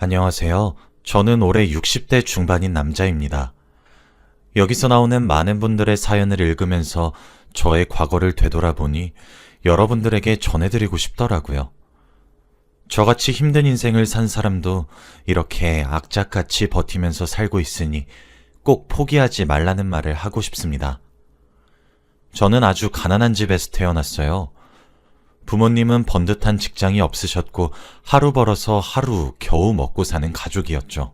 안녕하세요. 저는 올해 60대 중반인 남자입니다. 여기서 나오는 많은 분들의 사연을 읽으면서 저의 과거를 되돌아보니 여러분들에게 전해드리고 싶더라고요. 저같이 힘든 인생을 산 사람도 이렇게 악착같이 버티면서 살고 있으니 꼭 포기하지 말라는 말을 하고 싶습니다. 저는 아주 가난한 집에서 태어났어요. 부모님은 번듯한 직장이 없으셨고 하루 벌어서 하루 겨우 먹고 사는 가족이었죠.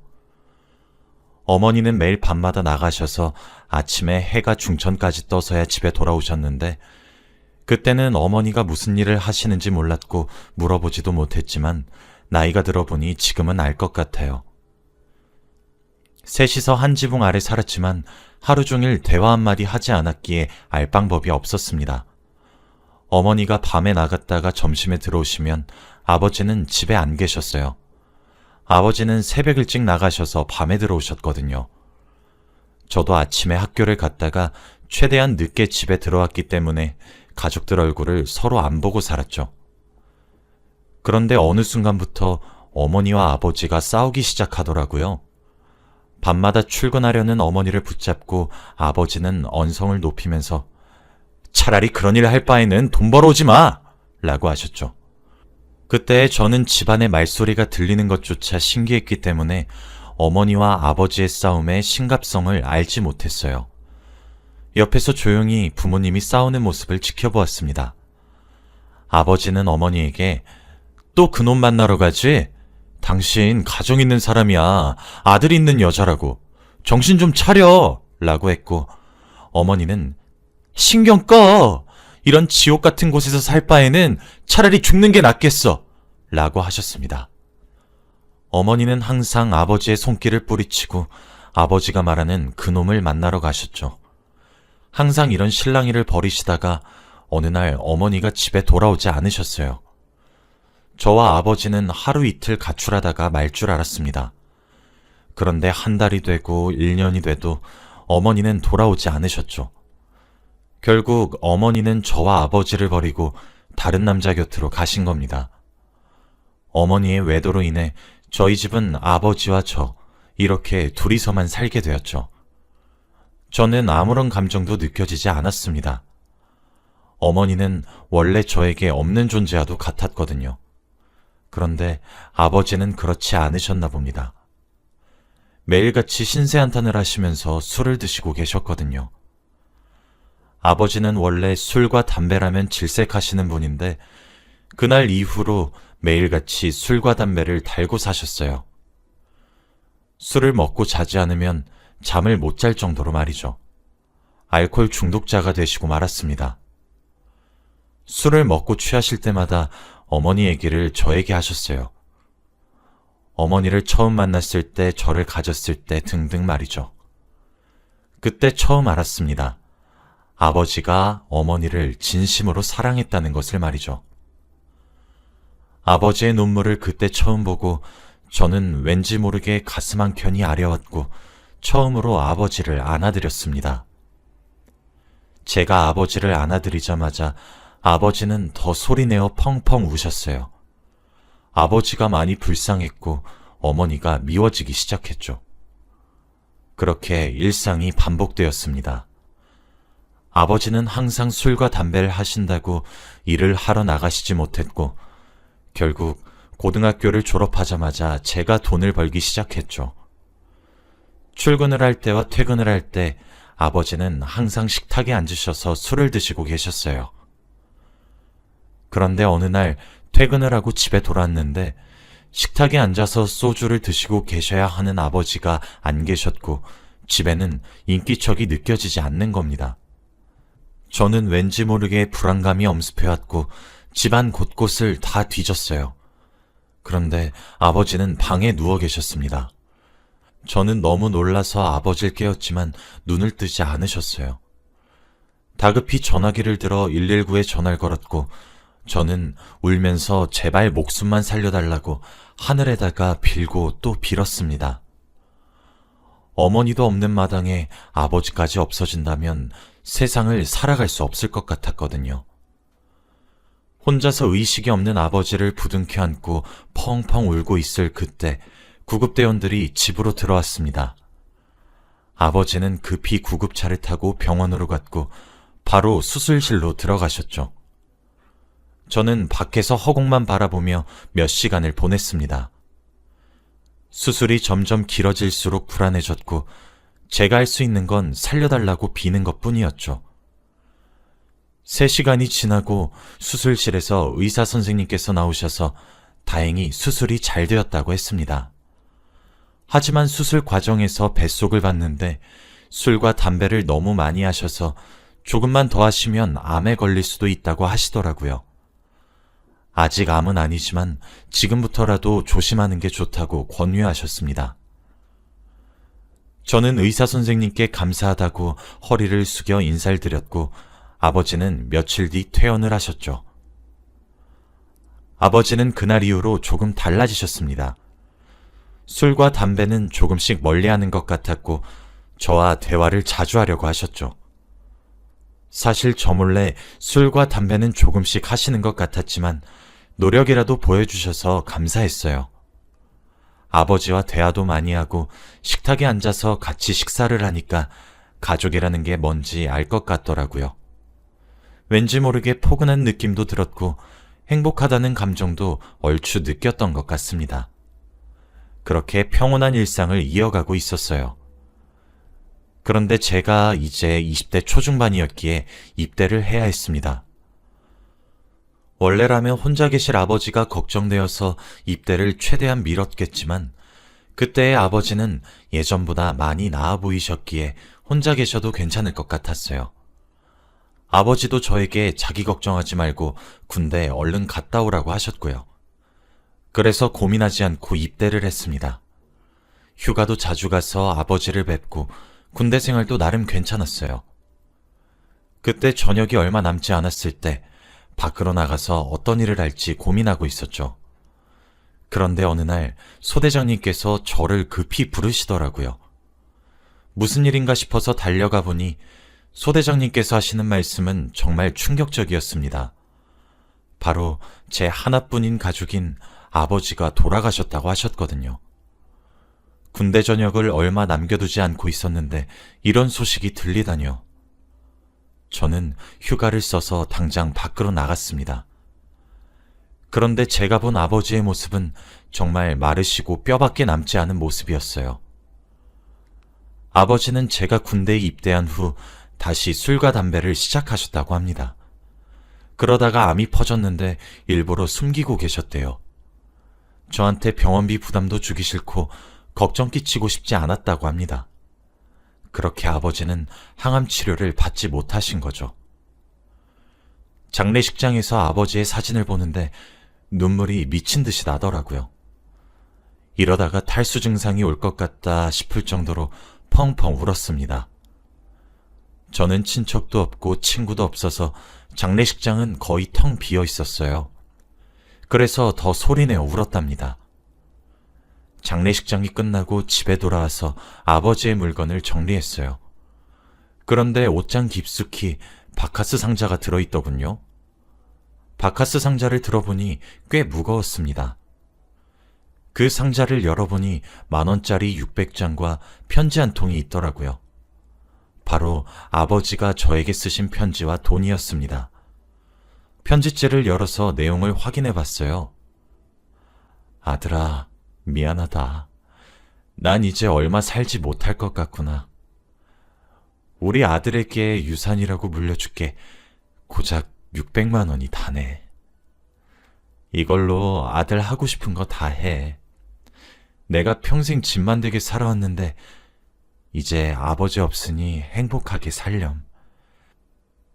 어머니는 매일 밤마다 나가셔서 아침에 해가 중천까지 떠서야 집에 돌아오셨는데 그때는 어머니가 무슨 일을 하시는지 몰랐고 물어보지도 못했지만 나이가 들어보니 지금은 알 것 같아요. 셋이서 한 지붕 아래 살았지만 하루 종일 대화 한마디 하지 않았기에 알 방법이 없었습니다. 어머니가 밤에 나갔다가 점심에 들어오시면 아버지는 집에 안 계셨어요. 아버지는 새벽 일찍 나가셔서 밤에 들어오셨거든요. 저도 아침에 학교를 갔다가 최대한 늦게 집에 들어왔기 때문에 가족들 얼굴을 서로 안 보고 살았죠. 그런데 어느 순간부터 어머니와 아버지가 싸우기 시작하더라고요. 밤마다 출근하려는 어머니를 붙잡고 아버지는 언성을 높이면서 차라리 그런 일 할 바에는 돈 벌어오지 마! 라고 하셨죠. 그때 저는 집안의 말소리가 들리는 것조차 신기했기 때문에 어머니와 아버지의 싸움의 심각성을 알지 못했어요. 옆에서 조용히 부모님이 싸우는 모습을 지켜보았습니다. 아버지는 어머니에게 또 그놈 만나러 가지? 당신 가정 있는 사람이야. 아들 있는 여자라고. 정신 좀 차려! 라고 했고 어머니는 신경 꺼! 이런 지옥 같은 곳에서 살 바에는 차라리 죽는 게 낫겠어! 라고 하셨습니다. 어머니는 항상 아버지의 손길을 뿌리치고 아버지가 말하는 그놈을 만나러 가셨죠. 항상 이런 실랑이를 벌이시다가 어느 날 어머니가 집에 돌아오지 않으셨어요. 저와 아버지는 하루 이틀 가출하다가 말 줄 알았습니다. 그런데 한 달이 되고 1년이 돼도 어머니는 돌아오지 않으셨죠. 결국 어머니는 저와 아버지를 버리고 다른 남자 곁으로 가신 겁니다. 어머니의 외도로 인해 저희 집은 아버지와 저 이렇게 둘이서만 살게 되었죠. 저는 아무런 감정도 느껴지지 않았습니다. 어머니는 원래 저에게 없는 존재와도 같았거든요. 그런데 아버지는 그렇지 않으셨나 봅니다. 매일같이 신세한탄을 하시면서 술을 드시고 계셨거든요. 아버지는 원래 술과 담배라면 질색하시는 분인데 그날 이후로 매일같이 술과 담배를 달고 사셨어요. 술을 먹고 자지 않으면 잠을 못 잘 정도로 말이죠. 알코올 중독자가 되시고 말았습니다. 술을 먹고 취하실 때마다 어머니 얘기를 저에게 하셨어요. 어머니를 처음 만났을 때, 저를 가졌을 때 등등 말이죠. 그때 처음 알았습니다. 아버지가 어머니를 진심으로 사랑했다는 것을 말이죠. 아버지의 눈물을 그때 처음 보고 저는 왠지 모르게 가슴 한켠이 아려왔고 처음으로 아버지를 안아드렸습니다. 제가 아버지를 안아드리자마자 아버지는 더 소리내어 펑펑 우셨어요. 아버지가 많이 불쌍했고 어머니가 미워지기 시작했죠. 그렇게 일상이 반복되었습니다. 아버지는 항상 술과 담배를 하신다고 일을 하러 나가시지 못했고 결국 고등학교를 졸업하자마자 제가 돈을 벌기 시작했죠. 출근을 할 때와 퇴근을 할 때 아버지는 항상 식탁에 앉으셔서 술을 드시고 계셨어요. 그런데 어느 날 퇴근을 하고 집에 돌아왔는데 식탁에 앉아서 소주를 드시고 계셔야 하는 아버지가 안 계셨고 집에는 인기척이 느껴지지 않는 겁니다. 저는 왠지 모르게 불안감이 엄습해왔고 집안 곳곳을 다 뒤졌어요. 그런데 아버지는 방에 누워 계셨습니다. 저는 너무 놀라서 아버지를 깨웠지만 눈을 뜨지 않으셨어요. 다급히 전화기를 들어 119에 전화를 걸었고 저는 울면서 제발 목숨만 살려달라고 하늘에다가 빌고 또 빌었습니다. 어머니도 없는 마당에 아버지까지 없어진다면 세상을 살아갈 수 없을 것 같았거든요. 혼자서 의식이 없는 아버지를 부둥켜 안고 펑펑 울고 있을 그때 구급대원들이 집으로 들어왔습니다. 아버지는 급히 구급차를 타고 병원으로 갔고 바로 수술실로 들어가셨죠. 저는 밖에서 허공만 바라보며 몇 시간을 보냈습니다. 수술이 점점 길어질수록 불안해졌고 제가 할 수 있는 건 살려달라고 비는 것뿐이었죠. 3시간이 지나고 수술실에서 의사 선생님께서 나오셔서 다행히 수술이 잘 되었다고 했습니다. 하지만 수술 과정에서 뱃속을 봤는데 술과 담배를 너무 많이 하셔서 조금만 더 하시면 암에 걸릴 수도 있다고 하시더라고요. 아직 암은 아니지만 지금부터라도 조심하는 게 좋다고 권유하셨습니다. 저는 의사 선생님께 감사하다고 허리를 숙여 인사를 드렸고 아버지는 며칠 뒤 퇴원을 하셨죠. 아버지는 그날 이후로 조금 달라지셨습니다. 술과 담배는 조금씩 멀리하는 것 같았고 저와 대화를 자주 하려고 하셨죠. 사실 저 몰래 술과 담배는 조금씩 하시는 것 같았지만 노력이라도 보여주셔서 감사했어요. 아버지와 대화도 많이 하고 식탁에 앉아서 같이 식사를 하니까 가족이라는 게 뭔지 알 것 같더라고요. 왠지 모르게 포근한 느낌도 들었고 행복하다는 감정도 얼추 느꼈던 것 같습니다. 그렇게 평온한 일상을 이어가고 있었어요. 그런데 제가 이제 20대 초중반이었기에 입대를 해야 했습니다. 원래라면 혼자 계실 아버지가 걱정되어서 입대를 최대한 미뤘겠지만 그때의 아버지는 예전보다 많이 나아 보이셨기에 혼자 계셔도 괜찮을 것 같았어요. 아버지도 저에게 자기 걱정하지 말고 군대에 얼른 갔다 오라고 하셨고요. 그래서 고민하지 않고 입대를 했습니다. 휴가도 자주 가서 아버지를 뵙고 군대 생활도 나름 괜찮았어요. 그때 저녁이 얼마 남지 않았을 때 밖으로 나가서 어떤 일을 할지 고민하고 있었죠. 그런데 어느 날 소대장님께서 저를 급히 부르시더라고요. 무슨 일인가 싶어서 달려가 보니 소대장님께서 하시는 말씀은 정말 충격적이었습니다. 바로 제 하나뿐인 가족인 아버지가 돌아가셨다고 하셨거든요. 군대 전역을 얼마 남겨두지 않고 있었는데 이런 소식이 들리다뇨. 저는 휴가를 써서 당장 밖으로 나갔습니다. 그런데 제가 본 아버지의 모습은 정말 마르시고 뼈밖에 남지 않은 모습이었어요. 아버지는 제가 군대에 입대한 후 다시 술과 담배를 시작하셨다고 합니다. 그러다가 암이 퍼졌는데 일부러 숨기고 계셨대요. 저한테 병원비 부담도 주기 싫고 걱정 끼치고 싶지 않았다고 합니다. 그렇게 아버지는 항암 치료를 받지 못하신 거죠. 장례식장에서 아버지의 사진을 보는데 눈물이 미친 듯이 나더라고요. 이러다가 탈수 증상이 올 것 같다 싶을 정도로 펑펑 울었습니다. 저는 친척도 없고 친구도 없어서 장례식장은 거의 텅 비어 있었어요. 그래서 더 소리내어 울었답니다. 장례식장이 끝나고 집에 돌아와서 아버지의 물건을 정리했어요. 그런데 옷장 깊숙이 바카스 상자가 들어있더군요. 바카스 상자를 들어보니 꽤 무거웠습니다. 그 상자를 열어보니 10,000원짜리 600장과 편지 한 통이 있더라고요. 바로 아버지가 저에게 쓰신 편지와 돈이었습니다. 편지째를 열어서 내용을 확인해 봤어요. 아들아, 미안하다. 난 이제 얼마 살지 못할 것 같구나. 우리 아들에게 유산이라고 물려줄게. 고작 600만 원이 다네. 이걸로 아들 하고 싶은 거 다 해. 내가 평생 집만 되게 살아왔는데 이제 아버지 없으니 행복하게 살렴.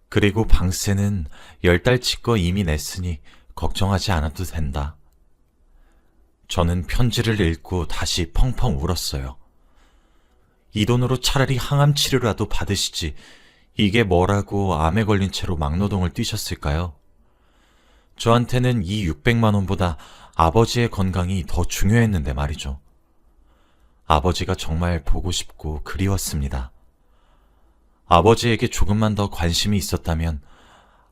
그리고 방세는 10달치 거 이미 냈으니 걱정하지 않아도 된다. 저는 편지를 읽고 다시 펑펑 울었어요. 이 돈으로 차라리 항암 치료라도 받으시지 이게 뭐라고 암에 걸린 채로 막노동을 뛰셨을까요? 저한테는 이 600만 원보다 아버지의 건강이 더 중요했는데 말이죠. 아버지가 정말 보고 싶고 그리웠습니다. 아버지에게 조금만 더 관심이 있었다면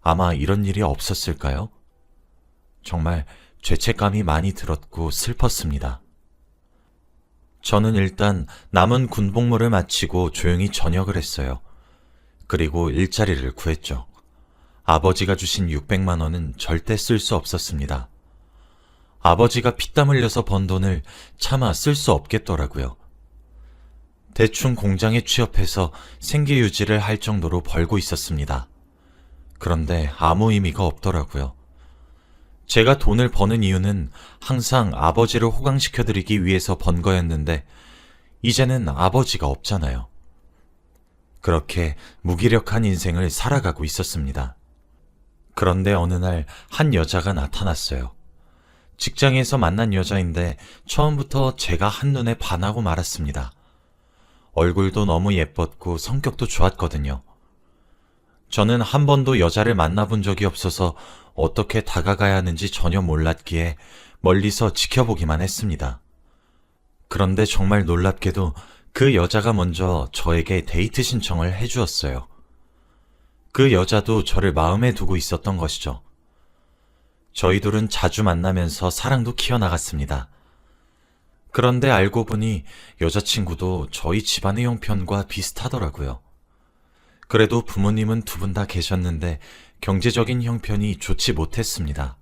아마 이런 일이 없었을까요? 정말 죄책감이 많이 들었고 슬펐습니다. 저는 일단 남은 군복무를 마치고 조용히 전역을 했어요. 그리고 일자리를 구했죠. 아버지가 주신 600만 원은 절대 쓸 수 없었습니다. 아버지가 피땀 흘려서 번 돈을 차마 쓸 수 없겠더라고요. 대충 공장에 취업해서 생계 유지를 할 정도로 벌고 있었습니다. 그런데 아무 의미가 없더라고요. 제가 돈을 버는 이유는 항상 아버지를 호강시켜드리기 위해서 번 거였는데 이제는 아버지가 없잖아요. 그렇게 무기력한 인생을 살아가고 있었습니다. 그런데 어느 날 한 여자가 나타났어요. 직장에서 만난 여자인데 처음부터 제가 한눈에 반하고 말았습니다. 얼굴도 너무 예뻤고 성격도 좋았거든요. 저는 한 번도 여자를 만나본 적이 없어서 어떻게 다가가야 하는지 전혀 몰랐기에 멀리서 지켜보기만 했습니다. 그런데 정말 놀랍게도 그 여자가 먼저 저에게 데이트 신청을 해주었어요. 그 여자도 저를 마음에 두고 있었던 것이죠. 저희 둘은 자주 만나면서 사랑도 키워나갔습니다. 그런데 알고 보니 여자친구도 저희 집안의 형편과 비슷하더라고요. 그래도 부모님은 두 분 다 계셨는데 경제적인 형편이 좋지 못했습니다.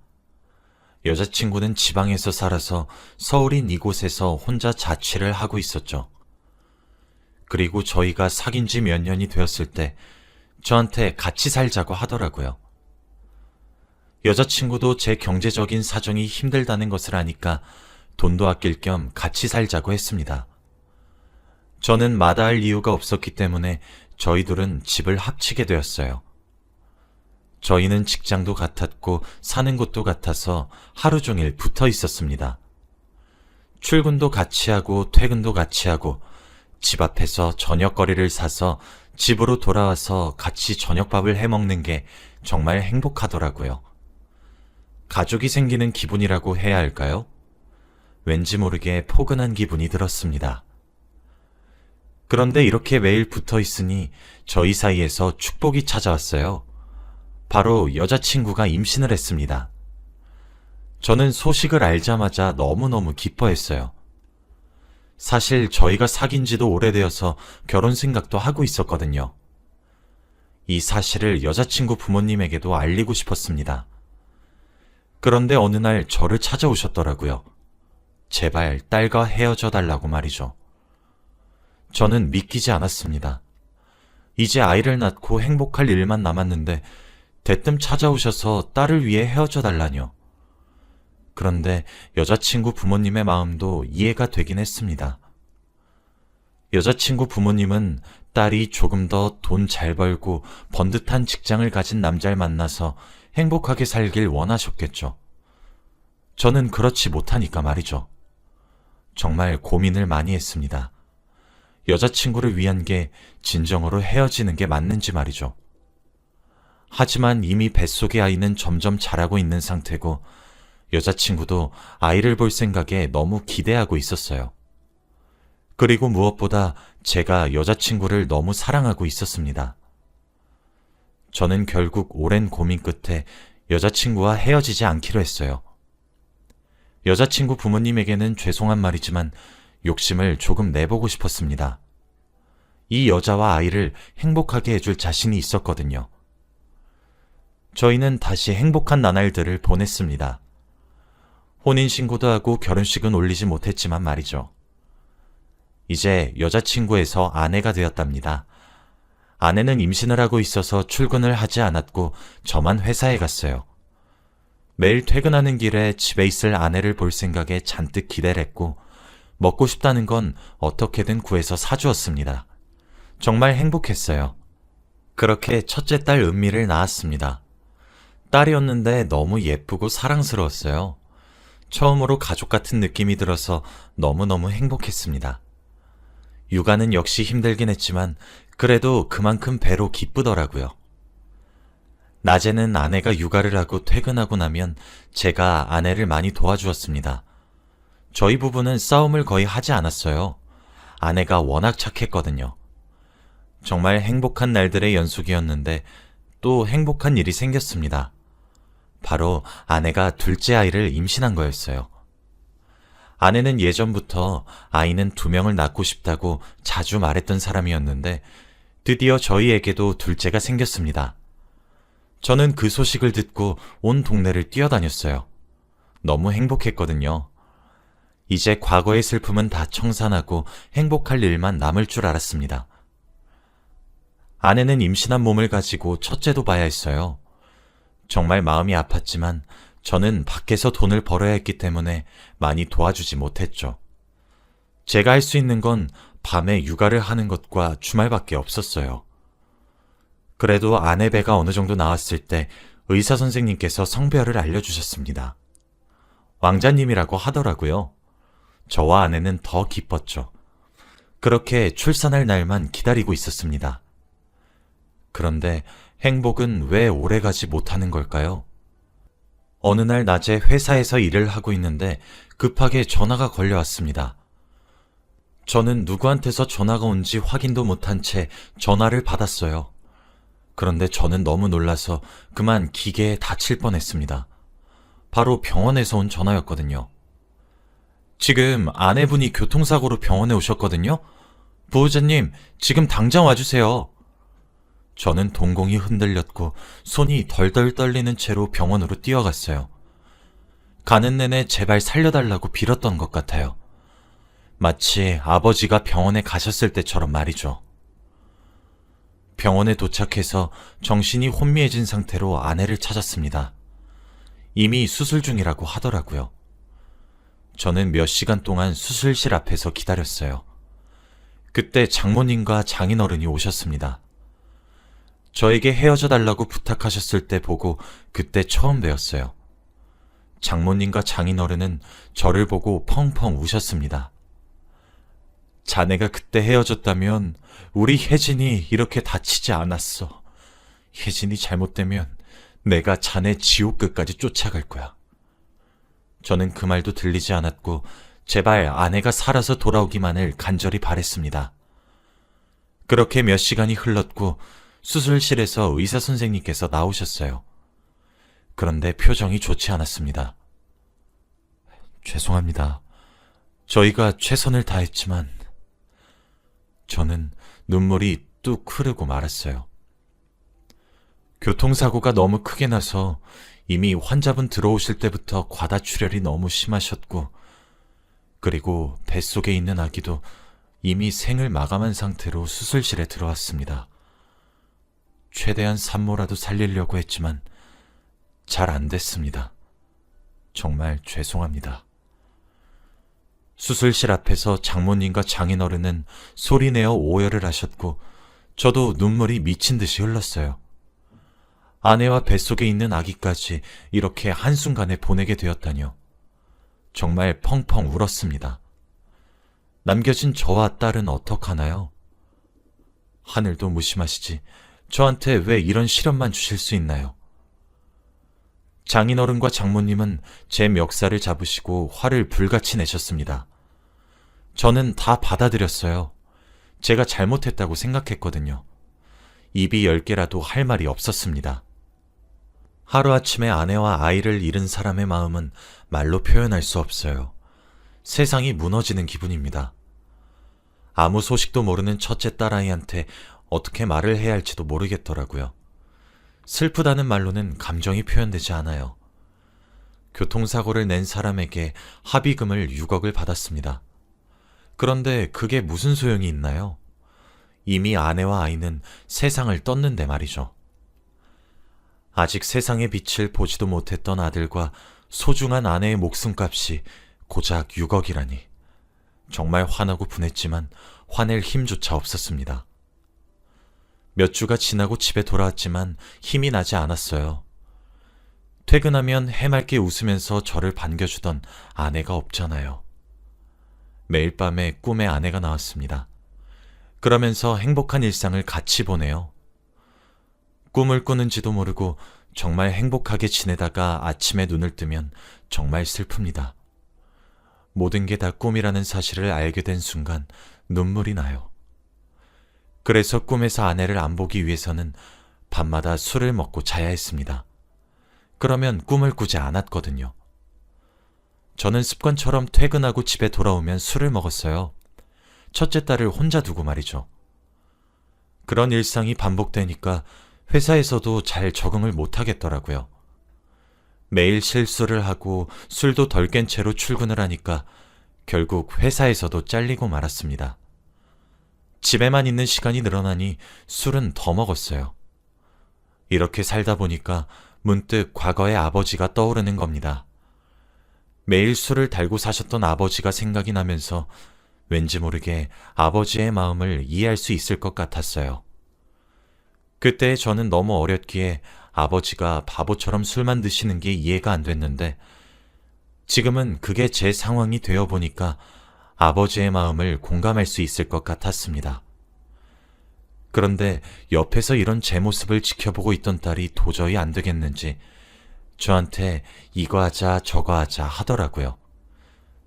여자친구는 지방에서 살아서 서울인 이곳에서 혼자 자취를 하고 있었죠. 그리고 저희가 사귄 지 몇 년이 되었을 때 저한테 같이 살자고 하더라고요. 여자친구도 제 경제적인 사정이 힘들다는 것을 아니까 돈도 아낄 겸 같이 살자고 했습니다. 저는 마다할 이유가 없었기 때문에 저희 둘은 집을 합치게 되었어요. 저희는 직장도 같았고 사는 곳도 같아서 하루 종일 붙어 있었습니다. 출근도 같이 하고 퇴근도 같이 하고 집 앞에서 저녁거리를 사서 집으로 돌아와서 같이 저녁밥을 해먹는 게 정말 행복하더라고요. 가족이 생기는 기분이라고 해야 할까요? 왠지 모르게 포근한 기분이 들었습니다. 그런데 이렇게 매일 붙어 있으니 저희 사이에서 축복이 찾아왔어요. 바로 여자친구가 임신을 했습니다. 저는 소식을 알자마자 너무너무 기뻐했어요. 사실 저희가 사귄 지도 오래되어서 결혼 생각도 하고 있었거든요. 이 사실을 여자친구 부모님에게도 알리고 싶었습니다. 그런데 어느 날 저를 찾아오셨더라고요. 제발 딸과 헤어져 달라고 말이죠. 저는 믿기지 않았습니다. 이제 아이를 낳고 행복할 일만 남았는데 대뜸 찾아오셔서 딸을 위해 헤어져 달라뇨. 그런데 여자친구 부모님의 마음도 이해가 되긴 했습니다. 여자친구 부모님은 딸이 조금 더 돈 잘 벌고 번듯한 직장을 가진 남자를 만나서 행복하게 살길 원하셨겠죠. 저는 그렇지 못하니까 말이죠. 정말 고민을 많이 했습니다. 여자친구를 위한 게 진정으로 헤어지는 게 맞는지 말이죠. 하지만 이미 뱃속의 아이는 점점 자라고 있는 상태고 여자친구도 아이를 볼 생각에 너무 기대하고 있었어요. 그리고 무엇보다 제가 여자친구를 너무 사랑하고 있었습니다. 저는 결국 오랜 고민 끝에 여자친구와 헤어지지 않기로 했어요. 여자친구 부모님에게는 죄송한 말이지만 욕심을 조금 내보고 싶었습니다. 이 여자와 아이를 행복하게 해줄 자신이 있었거든요. 저희는 다시 행복한 나날들을 보냈습니다. 혼인신고도 하고 결혼식은 올리지 못했지만 말이죠. 이제 여자친구에서 아내가 되었답니다. 아내는 임신을 하고 있어서 출근을 하지 않았고 저만 회사에 갔어요. 매일 퇴근하는 길에 집에 있을 아내를 볼 생각에 잔뜩 기대를 했고 먹고 싶다는 건 어떻게든 구해서 사주었습니다. 정말 행복했어요. 그렇게 첫째 딸 은미를 낳았습니다. 딸이었는데 너무 예쁘고 사랑스러웠어요. 처음으로 가족 같은 느낌이 들어서 너무너무 행복했습니다. 육아는 역시 힘들긴 했지만 그래도 그만큼 배로 기쁘더라고요. 낮에는 아내가 육아를 하고 퇴근하고 나면 제가 아내를 많이 도와주었습니다. 저희 부부는 싸움을 거의 하지 않았어요. 아내가 워낙 착했거든요. 정말 행복한 날들의 연속이었는데 또 행복한 일이 생겼습니다. 바로 아내가 둘째 아이를 임신한 거였어요. 아내는 예전부터 아이는 2명을 낳고 싶다고 자주 말했던 사람이었는데 드디어 저희에게도 둘째가 생겼습니다. 저는 그 소식을 듣고 온 동네를 뛰어다녔어요. 너무 행복했거든요. 이제 과거의 슬픔은 다 청산하고 행복할 일만 남을 줄 알았습니다. 아내는 임신한 몸을 가지고 첫째도 봐야 했어요. 정말 마음이 아팠지만 저는 밖에서 돈을 벌어야 했기 때문에 많이 도와주지 못했죠. 제가 할 수 있는 건 밤에 육아를 하는 것과 주말밖에 없었어요. 그래도 아내 배가 어느 정도 나왔을 때 의사 선생님께서 성별을 알려주셨습니다. 왕자님이라고 하더라고요. 저와 아내는 더 기뻤죠. 그렇게 출산할 날만 기다리고 있었습니다. 그런데 행복은 왜 오래가지 못하는 걸까요? 어느 날 낮에 회사에서 일을 하고 있는데 급하게 전화가 걸려왔습니다. 저는 누구한테서 전화가 온지 확인도 못한 채 전화를 받았어요. 그런데 저는 너무 놀라서 그만 기계에 다칠 뻔했습니다. 바로 병원에서 온 전화였거든요. 지금 아내분이 교통사고로 병원에 오셨거든요? 보호자님, 지금 당장 와주세요. 저는 동공이 흔들렸고 손이 덜덜 떨리는 채로 병원으로 뛰어갔어요. 가는 내내 제발 살려달라고 빌었던 것 같아요. 마치 아버지가 병원에 가셨을 때처럼 말이죠. 병원에 도착해서 정신이 혼미해진 상태로 아내를 찾았습니다. 이미 수술 중이라고 하더라고요. 저는 몇 시간 동안 수술실 앞에서 기다렸어요. 그때 장모님과 장인어른이 오셨습니다. 저에게 헤어져 달라고 부탁하셨을 때 보고 그때 처음 뵈었어요. 장모님과 장인어른은 저를 보고 펑펑 우셨습니다. 자네가 그때 헤어졌다면 우리 혜진이 이렇게 다치지 않았어. 혜진이 잘못되면 내가 자네 지옥 끝까지 쫓아갈 거야. 저는 그 말도 들리지 않았고 제발 아내가 살아서 돌아오기만을 간절히 바랬습니다. 그렇게 몇 시간이 흘렀고 수술실에서 의사 선생님께서 나오셨어요. 그런데 표정이 좋지 않았습니다. 죄송합니다. 저희가 최선을 다했지만 저는 눈물이 뚝 흐르고 말았어요. 교통사고가 너무 크게 나서 이미 환자분 들어오실 때부터 과다출혈이 너무 심하셨고 그리고 뱃속에 있는 아기도 이미 생을 마감한 상태로 수술실에 들어왔습니다. 최대한 산모라도 살리려고 했지만 잘 안 됐습니다. 정말 죄송합니다. 수술실 앞에서 장모님과 장인어른은 소리내어 오열을 하셨고 저도 눈물이 미친 듯이 흘렀어요. 아내와 뱃속에 있는 아기까지 이렇게 한순간에 보내게 되었다니요. 정말 펑펑 울었습니다. 남겨진 저와 딸은 어떡하나요? 하늘도 무심하시지 저한테 왜 이런 시련만 주실 수 있나요? 장인어른과 장모님은 제 멱살을 잡으시고 화를 불같이 내셨습니다. 저는 다 받아들였어요. 제가 잘못했다고 생각했거든요. 입이 10개라도 할 말이 없었습니다. 하루아침에 아내와 아이를 잃은 사람의 마음은 말로 표현할 수 없어요. 세상이 무너지는 기분입니다. 아무 소식도 모르는 첫째 딸아이한테 어떻게 말을 해야 할지도 모르겠더라고요. 슬프다는 말로는 감정이 표현되지 않아요. 교통사고를 낸 사람에게 합의금을 6억을 받았습니다. 그런데 그게 무슨 소용이 있나요? 이미 아내와 아이는 세상을 떴는데 말이죠. 아직 세상의 빛을 보지도 못했던 아들과 소중한 아내의 목숨값이 고작 6억이라니. 정말 화나고 분했지만 화낼 힘조차 없었습니다. 몇 주가 지나고 집에 돌아왔지만 힘이 나지 않았어요. 퇴근하면 해맑게 웃으면서 저를 반겨주던 아내가 없잖아요. 매일 밤에 꿈에 아내가 나왔습니다. 그러면서 행복한 일상을 같이 보내요. 꿈을 꾸는지도 모르고 정말 행복하게 지내다가 아침에 눈을 뜨면 정말 슬픕니다. 모든 게 다 꿈이라는 사실을 알게 된 순간 눈물이 나요. 그래서 꿈에서 아내를 안 보기 위해서는 밤마다 술을 먹고 자야 했습니다. 그러면 꿈을 꾸지 않았거든요. 저는 습관처럼 퇴근하고 집에 돌아오면 술을 먹었어요. 첫째 딸을 혼자 두고 말이죠. 그런 일상이 반복되니까 회사에서도 잘 적응을 못하겠더라고요. 매일 실수를 하고 술도 덜 깬 채로 출근을 하니까 결국 회사에서도 잘리고 말았습니다. 집에만 있는 시간이 늘어나니 술은 더 먹었어요. 이렇게 살다 보니까 문득 과거의 아버지가 떠오르는 겁니다. 매일 술을 달고 사셨던 아버지가 생각이 나면서 왠지 모르게 아버지의 마음을 이해할 수 있을 것 같았어요. 그때 저는 너무 어렸기에 아버지가 바보처럼 술만 드시는 게 이해가 안 됐는데 지금은 그게 제 상황이 되어 보니까 아버지의 마음을 공감할 수 있을 것 같았습니다. 그런데 옆에서 이런 제 모습을 지켜보고 있던 딸이 도저히 안 되겠는지 저한테 이거 하자 저거 하자 하더라고요.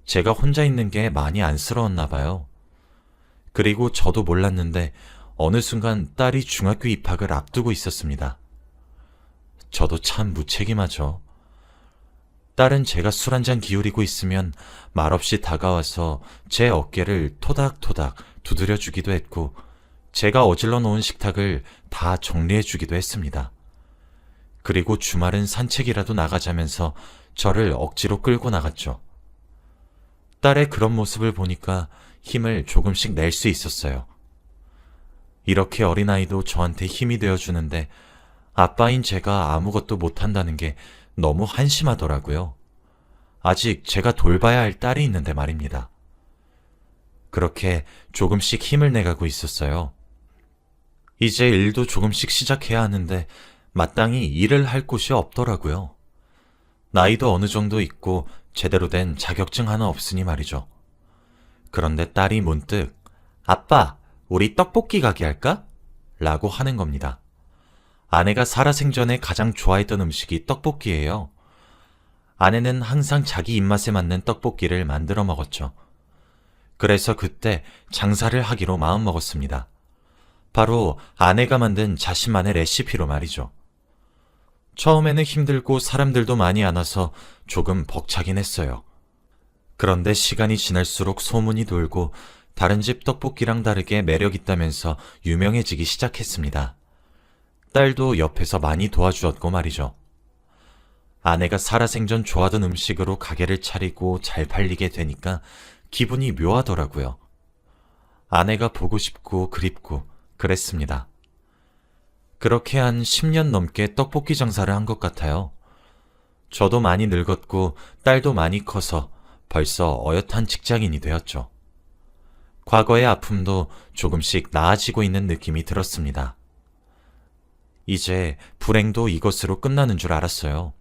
제가 혼자 있는 게 많이 안쓰러웠나 봐요. 그리고 저도 몰랐는데 어느 순간 딸이 중학교 입학을 앞두고 있었습니다. 저도 참 무책임하죠. 딸은 제가 술 한잔 기울이고 있으면 말없이 다가와서 제 어깨를 토닥토닥 두드려주기도 했고 제가 어질러 놓은 식탁을 다 정리해주기도 했습니다. 그리고 주말은 산책이라도 나가자면서 저를 억지로 끌고 나갔죠. 딸의 그런 모습을 보니까 힘을 조금씩 낼 수 있었어요. 이렇게 어린아이도 저한테 힘이 되어주는데 아빠인 제가 아무것도 못한다는 게 너무 한심하더라고요. 아직 제가 돌봐야 할 딸이 있는데 말입니다. 그렇게 조금씩 힘을 내가고 있었어요. 이제 일도 조금씩 시작해야 하는데 마땅히 일을 할 곳이 없더라고요. 나이도 어느 정도 있고 제대로 된 자격증 하나 없으니 말이죠. 그런데 딸이 문득 아빠, 우리 떡볶이 가게 할까? 라고 하는 겁니다. 아내가 살아생전에 가장 좋아했던 음식이 떡볶이예요. 아내는 항상 자기 입맛에 맞는 떡볶이를 만들어 먹었죠. 그래서 그때 장사를 하기로 마음먹었습니다. 바로 아내가 만든 자신만의 레시피로 말이죠. 처음에는 힘들고 사람들도 많이 안 와서 조금 벅차긴 했어요. 그런데 시간이 지날수록 소문이 돌고 다른 집 떡볶이랑 다르게 매력 있다면서 유명해지기 시작했습니다. 딸도 옆에서 많이 도와주었고 말이죠. 아내가 살아생전 좋아하던 음식으로 가게를 차리고 잘 팔리게 되니까 기분이 묘하더라고요. 아내가 보고 싶고 그립고 그랬습니다. 그렇게 한 10년 넘게 떡볶이 장사를 한 것 같아요. 저도 많이 늙었고 딸도 많이 커서 벌써 어엿한 직장인이 되었죠. 과거의 아픔도 조금씩 나아지고 있는 느낌이 들었습니다. 이제 불행도 이것으로 끝나는 줄 알았어요.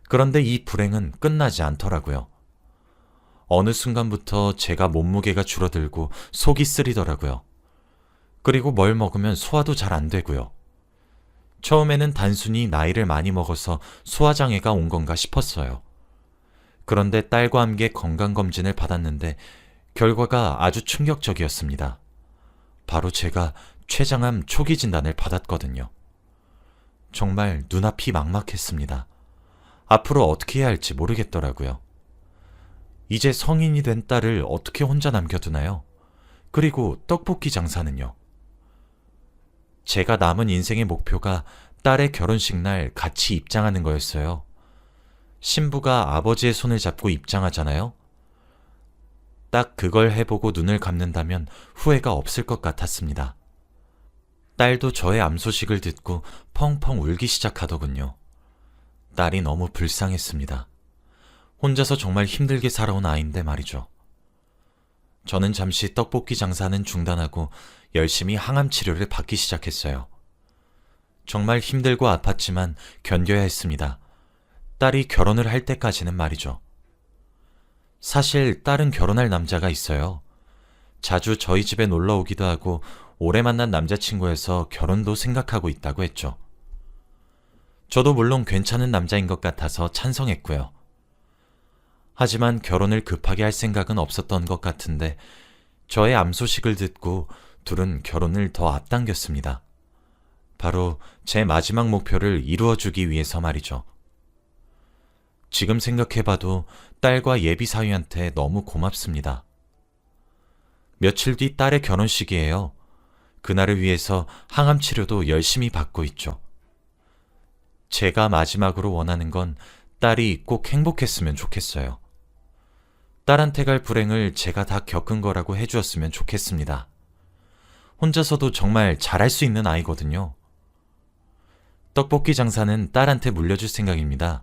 그런데 이 불행은 끝나지 않더라고요. 어느 순간부터 제가 몸무게가 줄어들고 속이 쓰리더라고요. 그리고 뭘 먹으면 소화도 잘 안 되고요. 처음에는 단순히 나이를 많이 먹어서 소화장애가 온 건가 싶었어요. 그런데 딸과 함께 건강검진을 받았는데 결과가 아주 충격적이었습니다. 바로 제가 췌장암 초기 진단을 받았거든요. 정말 눈앞이 막막했습니다. 앞으로 어떻게 해야 할지 모르겠더라고요. 이제 성인이 된 딸을 어떻게 혼자 남겨두나요? 그리고 떡볶이 장사는요? 제가 남은 인생의 목표가 딸의 결혼식 날 같이 입장하는 거였어요. 신부가 아버지의 손을 잡고 입장하잖아요. 딱 그걸 해보고 눈을 감는다면 후회가 없을 것 같았습니다. 딸도 저의 암 소식을 듣고 펑펑 울기 시작하더군요. 딸이 너무 불쌍했습니다. 혼자서 정말 힘들게 살아온 아이인데 말이죠. 저는 잠시 떡볶이 장사는 중단하고 열심히 항암 치료를 받기 시작했어요. 정말 힘들고 아팠지만 견뎌야 했습니다. 딸이 결혼을 할 때까지는 말이죠. 사실 딸은 결혼할 남자가 있어요. 자주 저희 집에 놀러 오기도 하고 오래 만난 남자친구여서 결혼도 생각하고 있다고 했죠. 저도 물론 괜찮은 남자인 것 같아서 찬성했고요. 하지만 결혼을 급하게 할 생각은 없었던 것 같은데 저의 암 소식을 듣고 둘은 결혼을 더 앞당겼습니다. 바로 제 마지막 목표를 이루어주기 위해서 말이죠. 지금 생각해봐도 딸과 예비 사위한테 너무 고맙습니다. 며칠 뒤 딸의 결혼식이에요. 그날을 위해서 항암 치료도 열심히 받고 있죠. 제가 마지막으로 원하는 건 딸이 꼭 행복했으면 좋겠어요. 딸한테 갈 불행을 제가 다 겪은 거라고 해주었으면 좋겠습니다. 혼자서도 정말 잘할 수 있는 아이거든요. 떡볶이 장사는 딸한테 물려줄 생각입니다.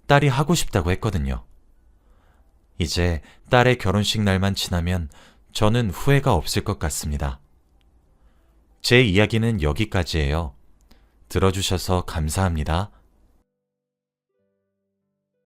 딸이 하고 싶다고 했거든요. 이제 딸의 결혼식 날만 지나면 저는 후회가 없을 것 같습니다. 제 이야기는 여기까지예요. 들어주셔서 감사합니다.